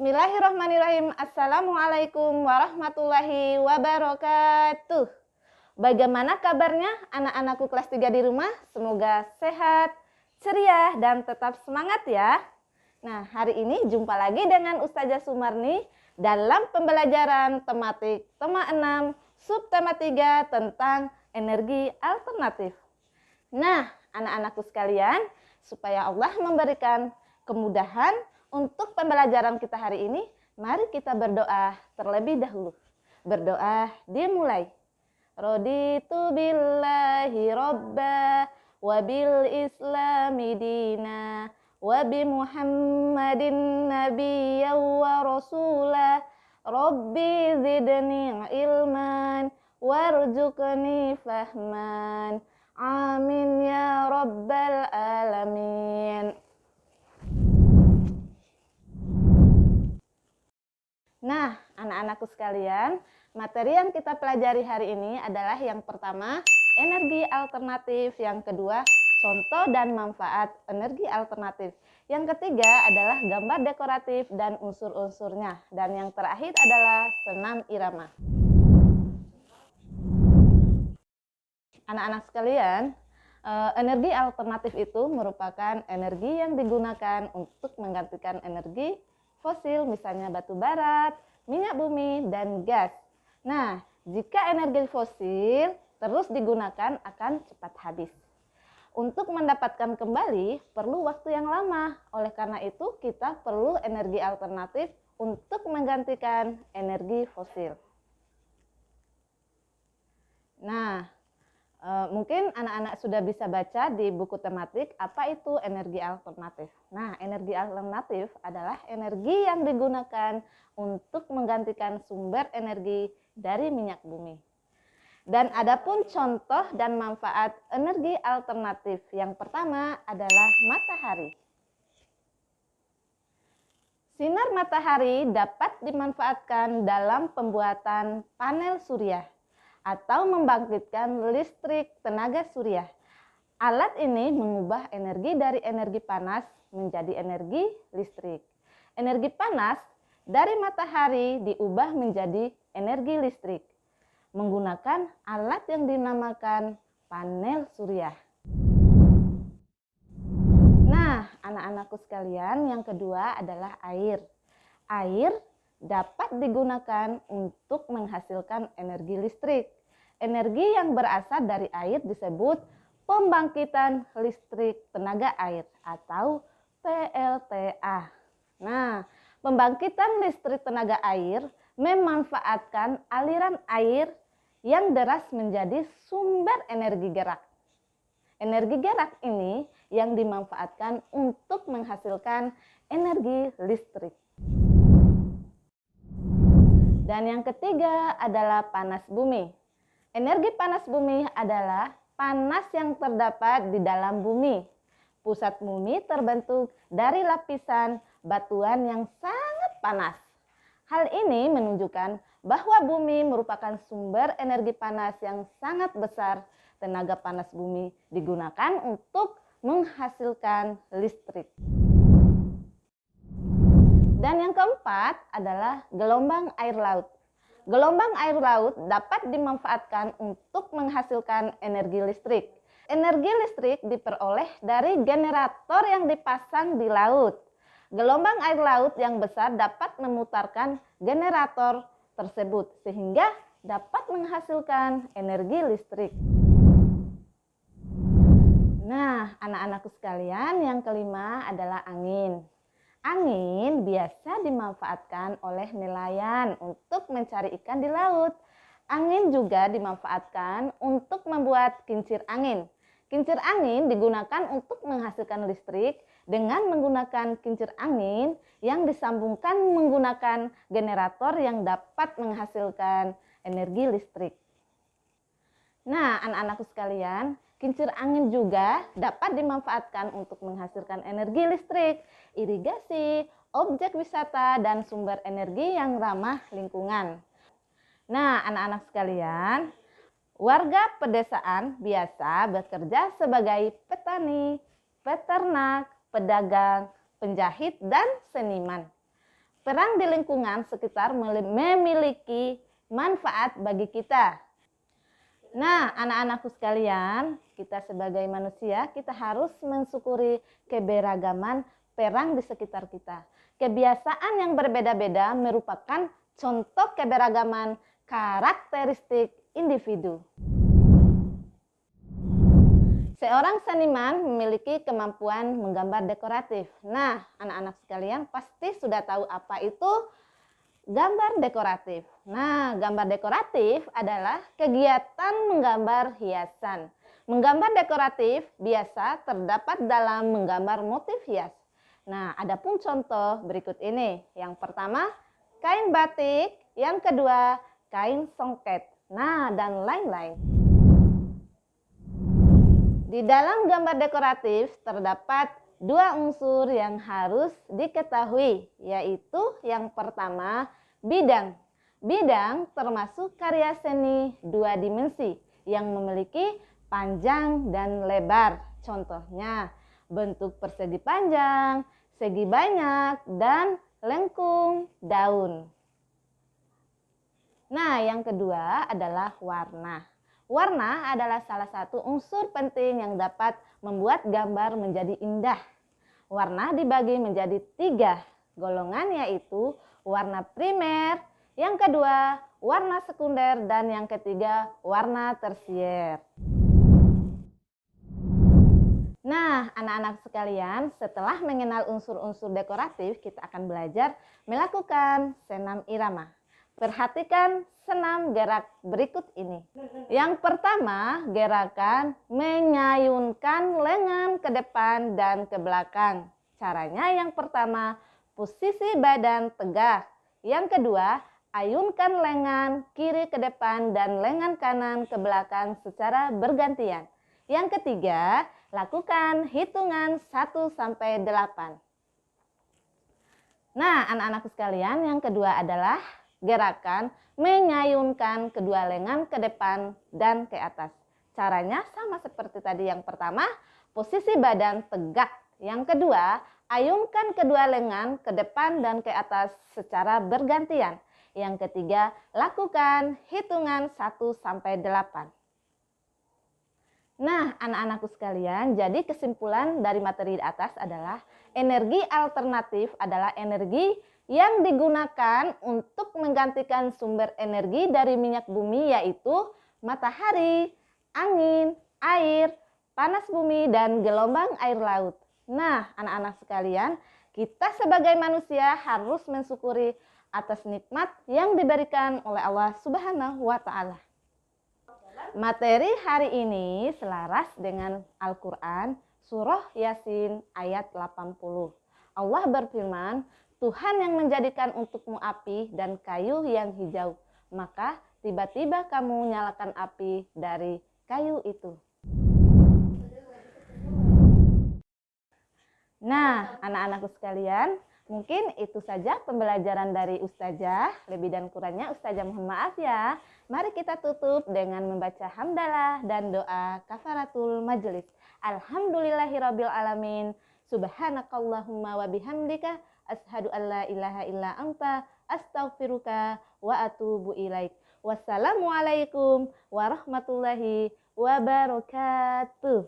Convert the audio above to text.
Bismillahirrahmanirrahim. Assalamualaikum warahmatullahi wabarakatuh. Bagaimana kabarnya anak-anakku kelas 3 di rumah? Semoga sehat, ceria, dan tetap semangat ya. Nah, hari ini jumpa lagi dengan Ustazah Sumarni dalam pembelajaran tematik tema 6, subtema 3 tentang energi alternatif. Nah, anak-anakku sekalian, supaya Allah memberikan kemudahan untuk pembelajaran kita hari ini, mari kita berdoa terlebih dahulu. Berdoa dimulai. Raditu billahi robba wa bil islami dina wa bi muhammadin nabiyya wa rasula rabbi zidni ilman warzuqni fahman amin ya rabbal alamin. Nah, anak-anakku sekalian, materi yang kita pelajari hari ini adalah yang pertama, energi alternatif. Yang kedua, contoh dan manfaat energi alternatif. Yang ketiga adalah gambar dekoratif dan unsur-unsurnya. Dan yang terakhir adalah senam irama. Anak-anak sekalian, energi alternatif itu merupakan energi yang digunakan untuk menggantikan energi fosil, misalnya batu bara, minyak bumi, dan gas. Nah, jika energi fosil terus digunakan akan cepat habis. Untuk mendapatkan kembali perlu waktu yang lama. Oleh karena itu, kita perlu energi alternatif untuk menggantikan energi fosil. Nah, mungkin anak-anak sudah bisa baca di buku tematik apa itu energi alternatif. Nah, energi alternatif adalah energi yang digunakan untuk menggantikan sumber energi dari minyak bumi. Dan adapun contoh dan manfaat energi alternatif, yang pertama adalah matahari. Sinar matahari dapat dimanfaatkan dalam pembuatan panel surya atau membangkitkan listrik tenaga surya. Alat ini mengubah energi dari energi panas menjadi energi listrik. Energi panas dari matahari diubah menjadi energi listrik menggunakan alat yang dinamakan panel surya. Nah, anak-anakku sekalian, yang kedua adalah air. Air dapat digunakan untuk menghasilkan energi listrik. Energi yang berasal dari air disebut pembangkitan listrik tenaga air atau PLTA. Nah, pembangkitan listrik tenaga air memanfaatkan aliran air yang deras menjadi sumber energi gerak. Energi gerak ini yang dimanfaatkan untuk menghasilkan energi listrik. Dan yang ketiga adalah panas bumi. Energi panas bumi adalah panas yang terdapat di dalam bumi. Pusat bumi terbentuk dari lapisan batuan yang sangat panas. Hal ini menunjukkan bahwa bumi merupakan sumber energi panas yang sangat besar. Tenaga panas bumi digunakan untuk menghasilkan listrik. Dan yang keempat adalah gelombang air laut. Gelombang air laut dapat dimanfaatkan untuk menghasilkan energi listrik. Energi listrik diperoleh dari generator yang dipasang di laut. Gelombang air laut yang besar dapat memutarkan generator tersebut sehingga dapat menghasilkan energi listrik. Nah, anak-anakku sekalian, yang kelima adalah angin. Angin biasa dimanfaatkan oleh nelayan untuk mencari ikan di laut. Angin juga dimanfaatkan untuk membuat kincir angin. Kincir angin digunakan untuk menghasilkan listrik dengan menggunakan kincir angin yang disambungkan menggunakan generator yang dapat menghasilkan energi listrik. Nah, anak-anakku sekalian, kincir angin juga dapat dimanfaatkan untuk menghasilkan energi listrik, irigasi, objek wisata, dan sumber energi yang ramah lingkungan. Nah, anak-anak sekalian, warga pedesaan biasa bekerja sebagai petani, peternak, pedagang, penjahit, dan seniman. Perang di lingkungan sekitar memiliki manfaat bagi kita. Nah, anak-anakku sekalian, kita sebagai manusia, kita harus mensyukuri keberagaman perang di sekitar kita. Kebiasaan yang berbeda-beda merupakan contoh keberagaman karakteristik individu. Seorang seniman memiliki kemampuan menggambar dekoratif. Nah, anak-anak sekalian pasti sudah tahu apa itu gambar dekoratif. Nah, gambar dekoratif adalah kegiatan menggambar hiasan. Menggambar dekoratif biasa terdapat dalam menggambar motif hias. Nah, adapun contoh berikut ini. Yang pertama, kain batik. Yang kedua, kain songket. Nah, dan lain-lain. Di dalam gambar dekoratif terdapat dua unsur yang harus diketahui, yaitu yang pertama, bidang. Bidang termasuk karya seni dua dimensi yang memiliki panjang dan lebar. Contohnya, bentuk persegi panjang, segi banyak, dan lengkung daun. Nah, yang kedua adalah warna. Warna adalah salah satu unsur penting yang dapat membuat gambar menjadi indah. Warna dibagi menjadi 3 golongan, yaitu warna primer, yang kedua warna sekunder, dan yang ketiga warna tersier. Nah, anak-anak sekalian, setelah mengenal unsur-unsur dekoratif, kita akan belajar melakukan senam irama. Perhatikan senam gerak berikut ini. Yang pertama, gerakan mengayunkan lengan ke depan dan ke belakang. Caranya yang pertama, posisi badan tegak. Yang kedua, ayunkan lengan kiri ke depan dan lengan kanan ke belakang secara bergantian. Yang ketiga, lakukan hitungan 1 sampai 8. Nah, anak-anakku sekalian, yang kedua adalah gerakan mengayunkan kedua lengan ke depan dan ke atas. Caranya sama seperti tadi. Yang pertama, posisi badan tegak. Yang kedua, ayunkan kedua lengan ke depan dan ke atas secara bergantian. Yang ketiga, lakukan hitungan 1 sampai 8. Nah, anak-anakku sekalian, jadi kesimpulan dari materi di atas adalah energi alternatif adalah energi yang digunakan untuk menggantikan sumber energi dari minyak bumi, yaitu matahari, angin, air, panas bumi, dan gelombang air laut. Nah, anak-anak sekalian, kita sebagai manusia harus mensyukuri atas nikmat yang diberikan oleh Allah Subhanahu wa Ta'ala. Materi hari ini selaras dengan Al-Quran, Surah Yasin ayat 80. Allah berfirman, Tuhan yang menjadikan untukmu api dan kayu yang hijau, maka tiba-tiba kamu nyalakan api dari kayu itu. Nah, anak-anakku sekalian, mungkin itu saja pembelajaran dari Ustazah. Lebih dan kurangnya Ustazah mohon maaf ya. Mari kita tutup dengan membaca hamdalah dan doa kafaratul majelis. Alhamdulillahirabbil alamin. Subhanakallahumma wa bihamdika asyhadu an la ilaha illa anta astaghfiruka wa atubu ilaik. Wassalamualaikum warahmatullahi wabarakatuh.